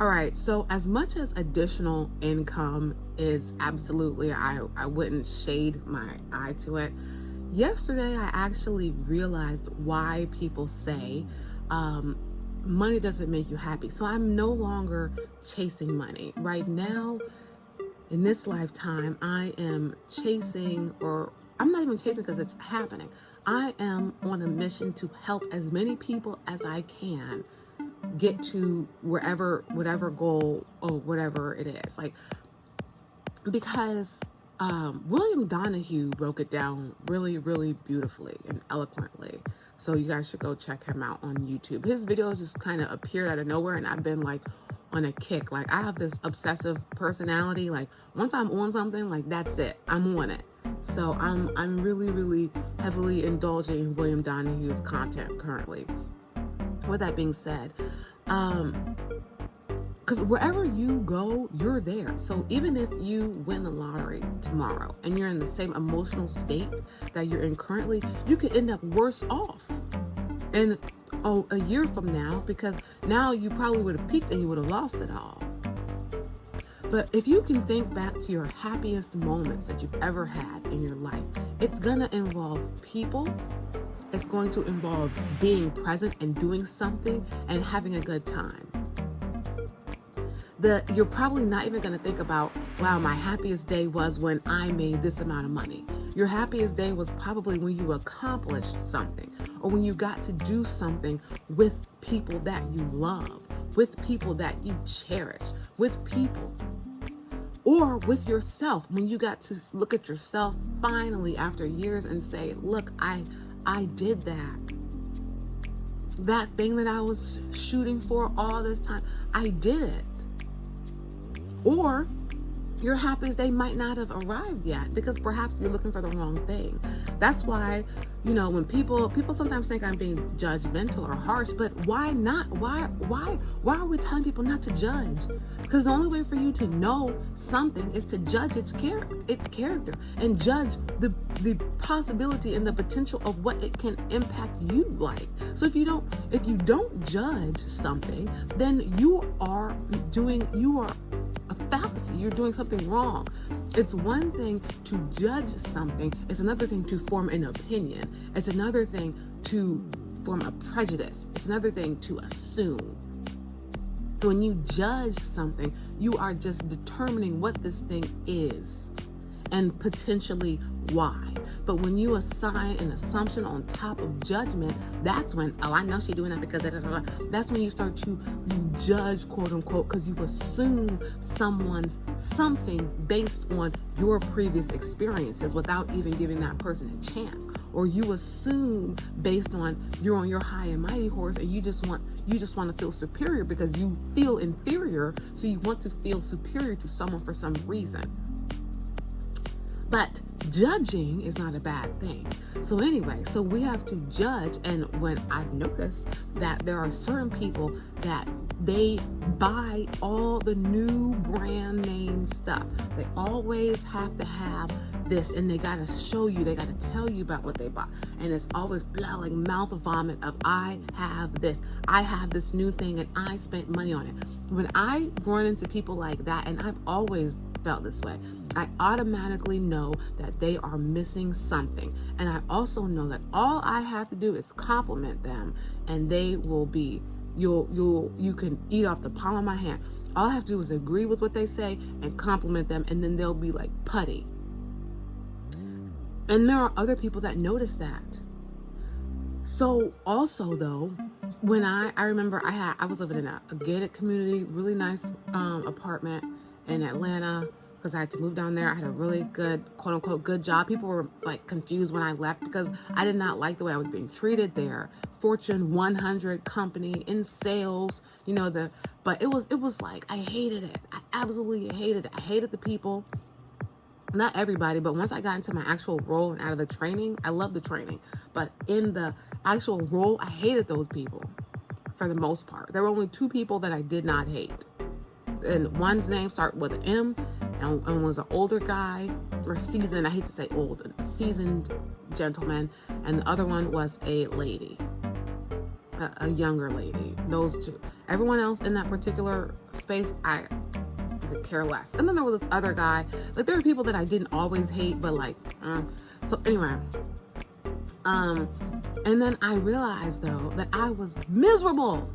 All right, so as much as additional income is absolutely, I wouldn't shade my eye to it. Yesterday, I actually realized why people say money doesn't make you happy. So I'm no longer chasing money. Right now, in this lifetime, I am chasing, or I'm not even chasing because it's happening. I am on a mission to help as many people as I can get to whatever goal or whatever it is. Like, because William Donahue broke it down really, really beautifully and eloquently. So you guys should go check him out on YouTube. His videos just kind of appeared out of nowhere, and I've been like on a kick. Like, I have this obsessive personality. Like, once I'm on something, like, that's it. I'm on it. So I'm really, really heavily indulging in William Donahue's content currently. With that being said, because wherever you go, you're there. So even if you win the lottery tomorrow and you're in the same emotional state that you're in currently, you could end up worse off in a year from now, because now you probably would have peaked and you would have lost it all. But if you can think back to your happiest moments that you've ever had in your life, it's gonna involve people. It's going to involve being present and doing something and having a good time. You're probably not even going to think about, wow, my happiest day was when I made this amount of money. Your happiest day was probably when you accomplished something, or when you got to do something with people that you love, with people that you cherish, with people, or with yourself, when you got to look at yourself finally after years and say, look, I did that. That thing that I was shooting for all this time, I did it. Or your happiest day might not have arrived yet, because perhaps you're looking for the wrong thing. That's why, when people sometimes think I'm being judgmental or harsh, but why not? Why are we telling people not to judge? Because the only way for you to know something is to judge its character and judge the possibility and the potential of what it can impact you like. So if you don't judge something, then you are a fallacy. You're doing something wrong. It's one thing to judge something. It's another thing to form an opinion. It's another thing to form a prejudice. It's another thing to assume. When you judge something, you are just determining what this thing is and potentially why. But when you assign an assumption on top of judgment, that's when, I know she's doing that because that's when you start to judge, quote unquote, because you assume something based on your previous experiences without even giving that person a chance. Or you assume based on you're on your high and mighty horse, and you just want to feel superior because you feel inferior, so you want to feel superior to someone for some reason. But judging is not a bad thing. So anyway, so we have to judge. And when I've noticed that there are certain people that they buy all the new brand name stuff. They always have to have this, and they got to show you, they got to tell you about what they bought. And it's always blah, like mouth vomit of, I have this new thing and I spent money on it. When I run into people like that, and I've always felt this way, I automatically know that they are missing something. And I also know that all I have to do is compliment them, and they will be, you can eat off the palm of my hand. All I have to do is agree with what they say and compliment them, and then they'll be like putty. And there are other people that notice that. So also though, when I remember I was living in a gated community, really nice apartment in Atlanta, because I had to move down there. I had a really good, quote unquote, good job. People were like confused when I left because I did not like the way I was being treated there. Fortune 100 company in sales, but it was like, I hated it. I absolutely hated it. I hated the people. Not everybody, but once I got into my actual role and out of the training, I loved the training. But in the actual role, I hated those people for the most part. There were only two people that I did not hate. And one's name started with an M, and was an older guy, or seasoned, I hate to say old, seasoned gentleman. And the other one was a lady, a younger lady. Those two. Everyone else in that particular space, I could care less. And then there was this other guy. Like, there were people that I didn't always hate, but like, so anyway. And then I realized though that I was miserable.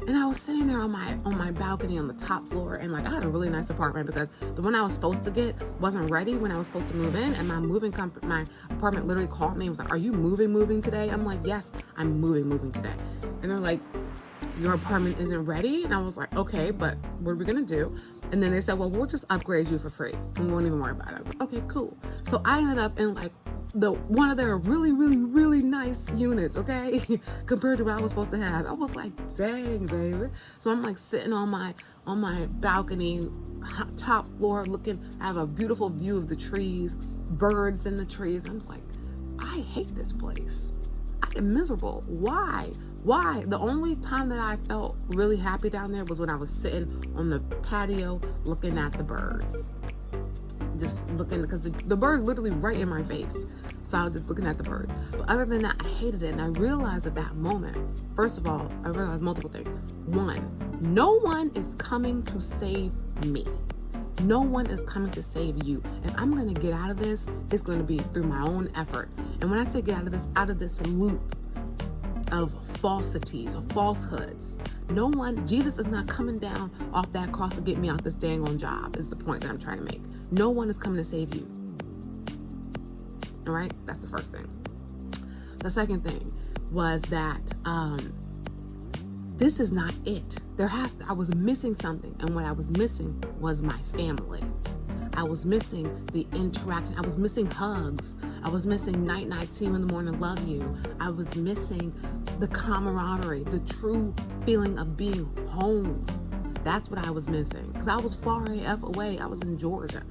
And I was sitting there on my balcony on the top floor, and like, I had a really nice apartment because the one I was supposed to get wasn't ready when I was supposed to move in, and my apartment literally called me and was like, "Are you moving today?" I'm like, "Yes, I'm moving today." And they're like, "Your apartment isn't ready?" And I was like, "Okay, but what are we gonna do?" And then they said, "Well, we'll just upgrade you for free. We won't even worry about it." I was like, "Okay, cool." So I ended up in like one of their really nice units, okay, compared to what I was supposed to have. I was like, dang, baby. So I'm like sitting on my balcony, top floor, looking. I have a beautiful view of the trees, birds in the trees. I'm just like, I hate this place. I am miserable. Why? The only time that I felt really happy down there was when I was sitting on the patio looking at the birds. Just looking, because the bird's literally right in my face. So I was just looking at the bird. But other than that, I hated it. And I realized at that moment, first of all, I realized multiple things. One, no one is coming to save me. No one is coming to save you. If I'm going to get out of this, it's going to be through my own effort. And when I say get out of this loop of falsities, of falsehoods, Jesus is not coming down off that cross to get me out this dang on job, is the point that I'm trying to make. No one is coming to save you. All right? That's the first thing. The second thing was that this is not it. I was missing something, and what I was missing was my family. I was missing the interaction. I was missing hugs. I was missing night, see you in the morning, love you. I was missing the camaraderie, the true feeling of being home. That's what I was missing, because I was far AF away. I was in Georgia,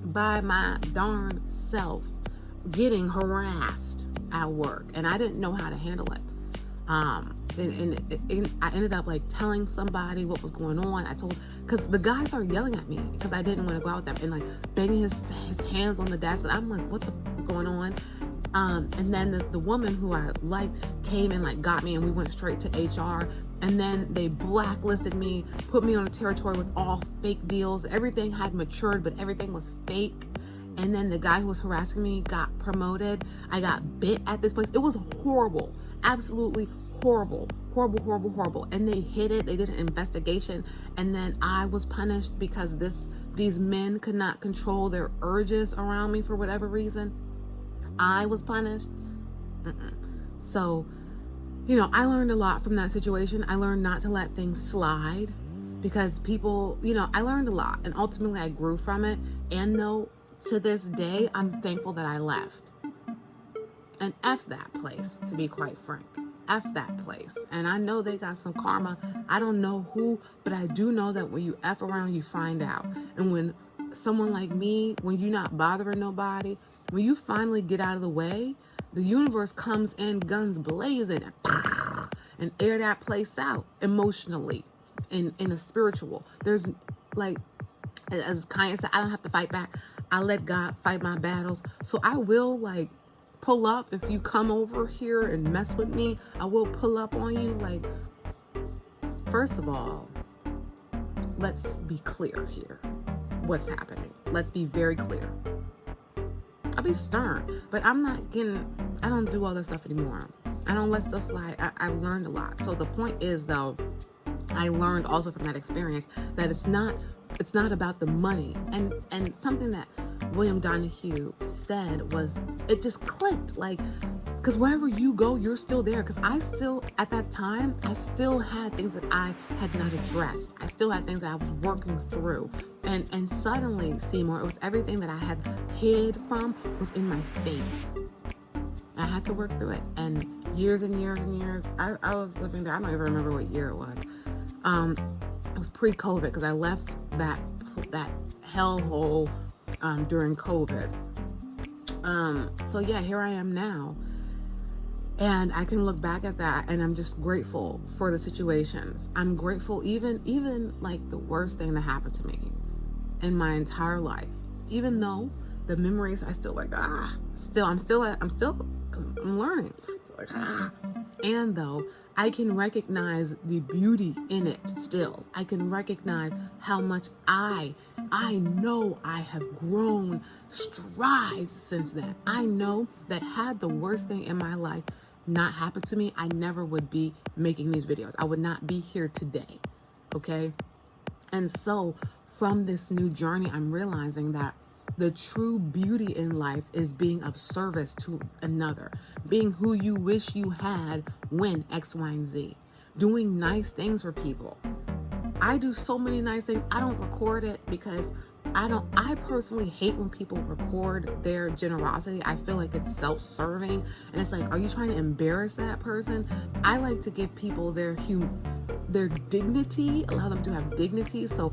by my darn self, getting harassed at work, and I didn't know how to handle it. And I ended up like telling somebody what was going on. Because the guy started yelling at me because I didn't want to go out with them, and like banging his hands on the desk. And I'm like, what the f- is going on? And then the woman who I liked came and like got me, and we went straight to HR. And then they blacklisted me, put me on a territory with all fake deals. Everything had matured, but everything was fake. And then the guy who was harassing me got promoted. I got bit at this place. It was horrible. Absolutely horrible. And they hid it. They did an investigation. And then I was punished because these men could not control their urges around me for whatever reason. I was punished. So, I learned a lot from that situation. I learned not to let things slide because people, I learned a lot, and ultimately I grew from it. And though to this day, I'm thankful that I left. And F that place, to be quite frank. F that place. And I know they got some karma. I don't know who, but I do know that when you F around, you find out. And when someone like me, when you're not bothering nobody, when you finally get out of the way, the universe comes in guns blazing and air that place out emotionally in a spiritual. There's like, as Kanye said, I don't have to fight back. I let God fight my battles. So I will like pull up if you come over here and mess with me. I will pull up on you. Like, first of all, let's be clear here. What's happening? Let's be very clear. I'll be stern, but I don't do all this stuff anymore. I don't let stuff slide. I've learned a lot. So the point is, though, I learned also from that experience that it's not about the money. And something that William Donahue said was, it just clicked, like, because wherever you go, you're still there. Because at that time, I still had things that I had not addressed. I still had things that I was working through. And suddenly, Seymour, it was everything that I had hid from was in my face. I had to work through it. And years and years, I was living there. I don't even remember what year it was. It was pre-COVID, because I left that hellhole during COVID. So yeah, here I am now. And I can look back at that, and I'm just grateful for the situations. I'm grateful even like the worst thing that happened to me in my entire life. Even though the memories, I still like, I'm learning. And though I can recognize the beauty in it still. I can recognize how much I know I have grown strides since then. I know that had the worst thing in my life not happened to me, I never would be making these videos. I would not be here today, okay? And so from this new journey, I'm realizing that the true beauty in life is being of service to another, being who you wish you had when X, Y, and Z, doing nice things for people. I do so many nice things. I don't record it because I personally hate when people record their generosity. I feel like it's self-serving, and it's like, are you trying to embarrass that person? I like to give people their dignity, allow them to have dignity. So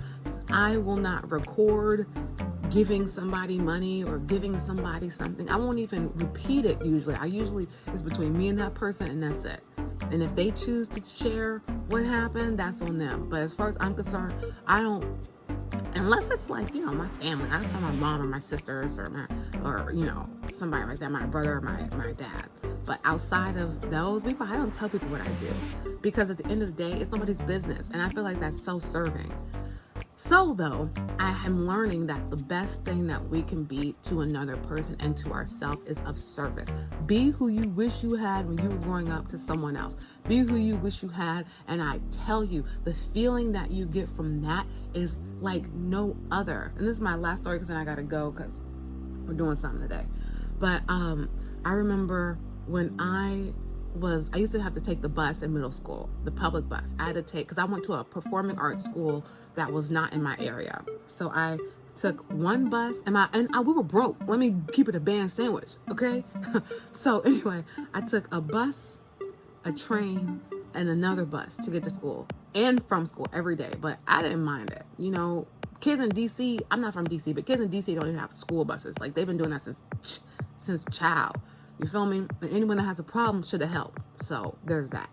I will not record giving somebody money or giving somebody something. I won't even repeat it usually. It's between me and that person, and that's it. And if they choose to share what happened, that's on them. But as far as I'm concerned, I don't, unless it's like, my family. I don't tell my mom or my sisters or somebody like that, my brother or my dad. But outside of those people, I don't tell people what I do, because at the end of the day, it's nobody's business. And I feel like that's self-serving. So though, I am learning that the best thing that we can be to another person and to ourselves is of service. Be who you wish you had when you were growing up to someone else. Be who you wish you had. And I tell you, the feeling that you get from that is like no other. And this is my last story, because then I got to go because we're doing something today. But I remember when I used to have to take the bus in middle school, the public bus. I had to take, because I went to a performing arts school that was not in my area. So I took one bus, and we were broke. Let me keep it a band sandwich, okay? So anyway, I took a bus, a train, and another bus to get to school and from school every day. But I didn't mind it. Kids in DC, I'm not from DC, but kids in DC don't even have school buses. Like, they've been doing that since child. You feel me? And anyone that has a problem should have helped. So there's that.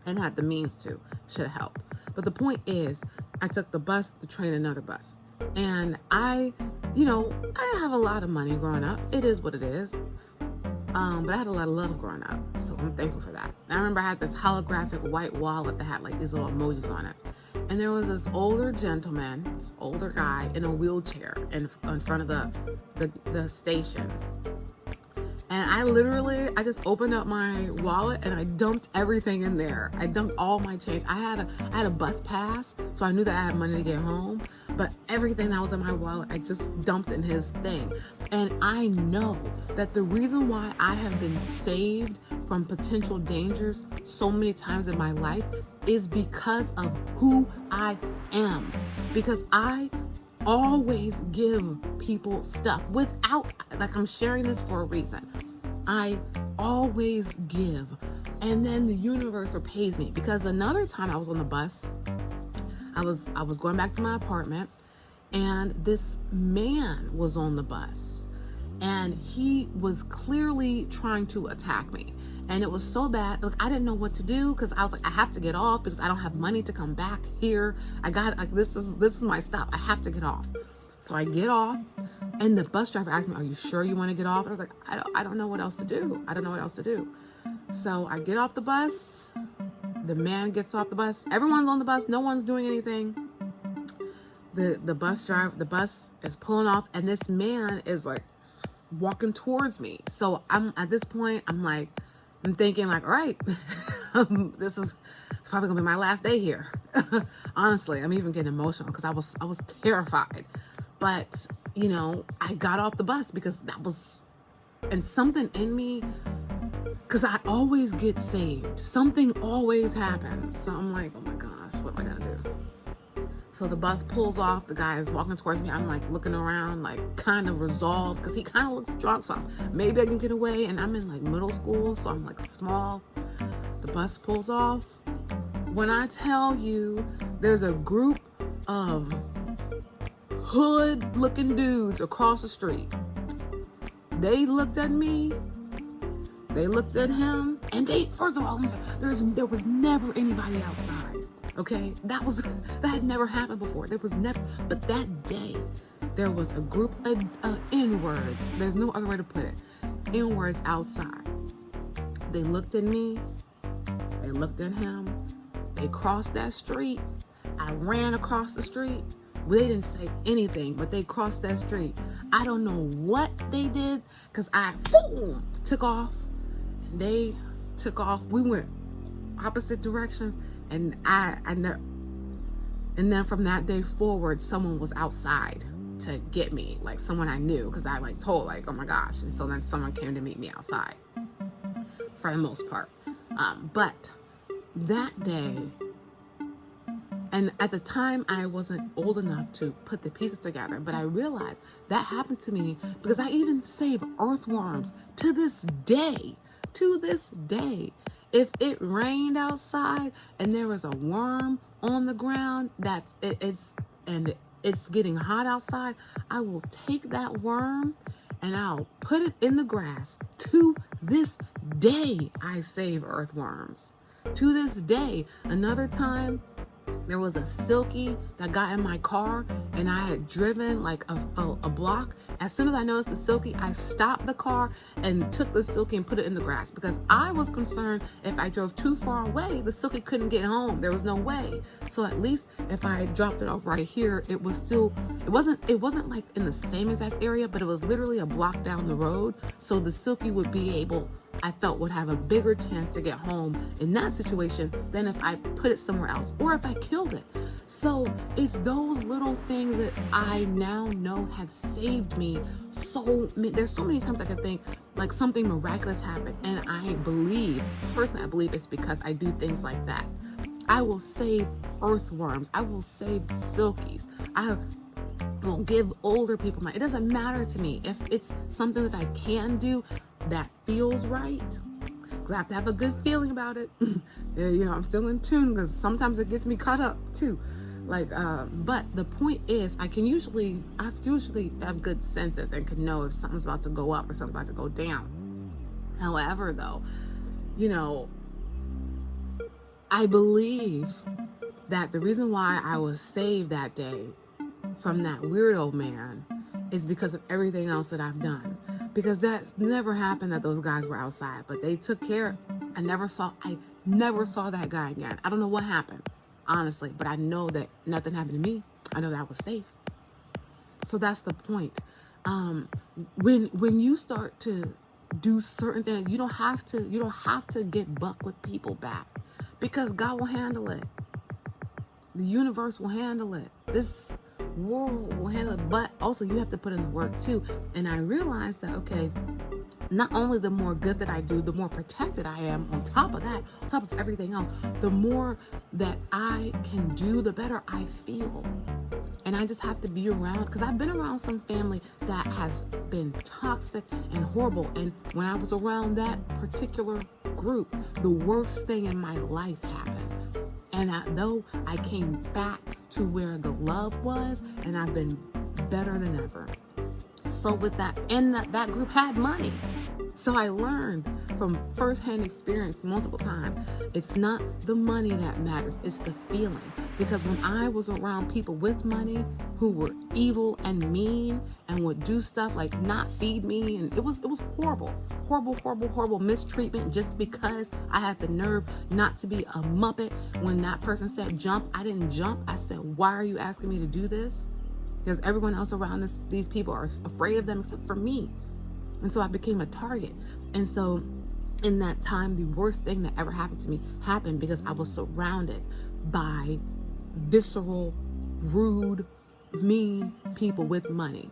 And had the means to, should have helped. But the point is, I took the bus, the train, another bus. And I didn't have a lot of money growing up. It is what it is. But I had a lot of love growing up. So I'm thankful for that. And I remember I had this holographic white wallet that had like these little emojis on it. And there was this older gentleman, this older guy in a wheelchair in front of the station. And I just opened up my wallet and I dumped everything in there. I dumped all my change. I had a bus pass, so I knew that I had money to get home. But everything that was in my wallet, I just dumped in his thing. And I know that the reason why I have been saved from potential dangers so many times in my life is because of who I am. Because I always give people stuff without, like, I'm sharing this for a reason. I always give, and then the universe repays me. Because another time I was on the bus, I was going back to my apartment, and this man was on the bus, and he was clearly trying to attack me. And it was so bad, like, I didn't know what to do, because I was like, I have to get off because I don't have money to come back here. This is my stop. I have to get off. So I get off, and the bus driver asked me, "Are you sure you want to get off?" And I was like, I don't know what else to do. I don't know what else to do. So I get off the bus. The man gets off the bus. Everyone's on the bus. No one's doing anything. The bus is pulling off, and this man is like walking towards me. So at this point, I'm thinking like, all right, it's probably gonna be my last day here. Honestly, I'm even getting emotional because I was terrified. But I got off the bus because and something in me, because I always get saved. Something always happens. So I'm like, oh my gosh, what am I gonna do? So the bus pulls off. The guy is walking towards me. I'm like looking around, like kind of resolved, because he kind of looks drunk. So maybe I can get away. And I'm in like middle school, so I'm like small. The bus pulls off. When I tell you, there's a group of hood-looking dudes across the street. They looked at me. They looked at him, and first of all, there was never anybody outside. Okay, that had never happened before. There was never, but that day, there was a group of N-words. There's no other way to put it. N-words outside. They looked at me. They looked at him. They crossed that street. I ran across the street. Well, they didn't say anything, but they crossed that street. I don't know what they did because I took off. And they took off. We went opposite directions, and and then from that day forward, someone was outside to get me, like someone I knew, because I like told like, oh my gosh. And so then someone came to meet me outside for the most part. But that day, and at the time I wasn't old enough to put the pieces together, but I realized that happened to me because I even save earthworms to this day. To this day, if it rained outside and there was a worm on the ground, it's getting hot outside, I will take that worm and I'll put it in the grass. To this day, I save earthworms. To this day. Another time, there was a silkie that got in my car, and I had driven like a block. As soon as I noticed the silkie, I stopped the car and took the silkie and put it in the grass because I was concerned if I drove too far away, the silkie couldn't get home. There was no way. So at least if I dropped it off right here, it wasn't like in the same exact area, but it was literally a block down the road. So the silkie would be able, I felt, would have a bigger chance to get home in that situation than if I put it somewhere else or if I killed it. So it's those little things that I now know have saved me there's so many times I can think like something miraculous happened, and I believe it's because I do things like that. I will save earthworms. I will save silkies. I will give older people money. It doesn't matter to me if it's something that I can do that feels right, because I have to have a good feeling about it. I'm still in tune because sometimes it gets me caught up too. But the point is, I usually have good senses and can know if something's about to go up or something's about to go down. However, though, I believe that the reason why I was saved that day from that weirdo man is because of everything else that I've done. Because that never happened that those guys were outside, but they took care. I never saw that guy again. I don't know what happened, honestly, but I know that nothing happened to me. I know that I was safe. So that's the point. When you start to do certain things, you don't have to get buck with people back, because God will handle it. The universe will handle it. This world will handle it, but also you have to put in the work too. And I realized that, okay, not only the more good that I do, the more protected I am. On top of that, on top of everything else, the more that I can do, the better I feel. And I just have to be around, because I've been around some family that has been toxic and horrible. And when I was around that particular group, the worst thing in my life happened. And though I came back to where the love was, and I've been better than ever. So with that, and that group had money. So I learned from firsthand experience multiple times, it's not the money that matters, it's the feeling. Because when I was around people with money who were evil and mean and would do stuff like not feed me, and it was horrible mistreatment just because I had the nerve not to be a muppet. When that person said jump, I didn't jump. I said, why are you asking me to do this? Because everyone else around these people are afraid of them except for me. And so I became a target. And so in that time, the worst thing that ever happened to me happened because I was surrounded by visceral, rude, mean people with money.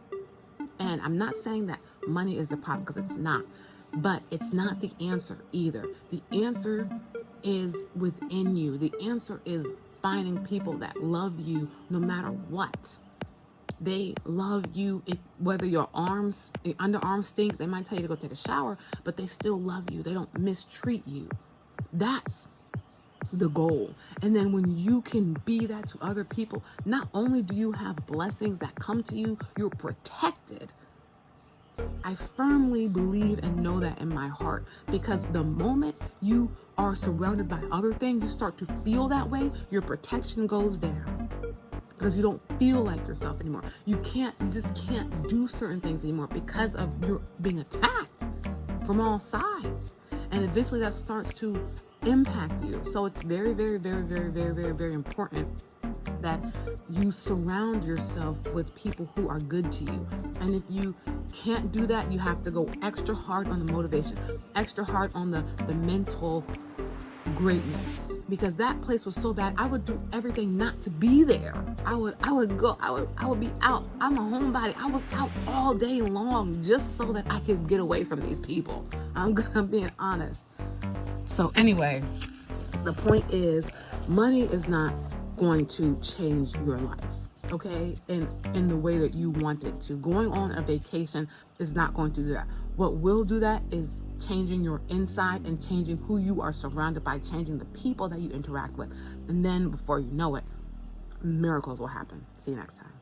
And I'm not saying that money is the problem, because it's not. But it's not the answer either. The answer is within you. The answer is finding people that love you no matter what. They love you whether your underarms stink. They might tell you to go take a shower, but they still love you. They don't mistreat you. That's the goal. And then when you can be that to other people, not only do you have blessings that come to you, you're protected. I firmly believe and know that in my heart, because the moment you are surrounded by other things, you start to feel that way, your protection goes down. Because you don't feel like yourself anymore. You just can't do certain things anymore because of you're being attacked from all sides. And eventually that starts to impact you. So it's very, very, very, very, very, very, very important that you surround yourself with people who are good to you. And if you can't do that, you have to go extra hard on the motivation, extra hard on the mental greatness, because that place was so bad. I would do everything not to be there. I would be out. I'm a homebody. I was out all day long just so that I could get away from these people. I'm being honest. So anyway, the point is, money is not going to change your life, okay, in the way that you want it to. Going on a vacation is not going to do that. What will do that is changing your inside and changing who you are surrounded by, changing the people that you interact with. And then before you know it, miracles will happen. See you next time.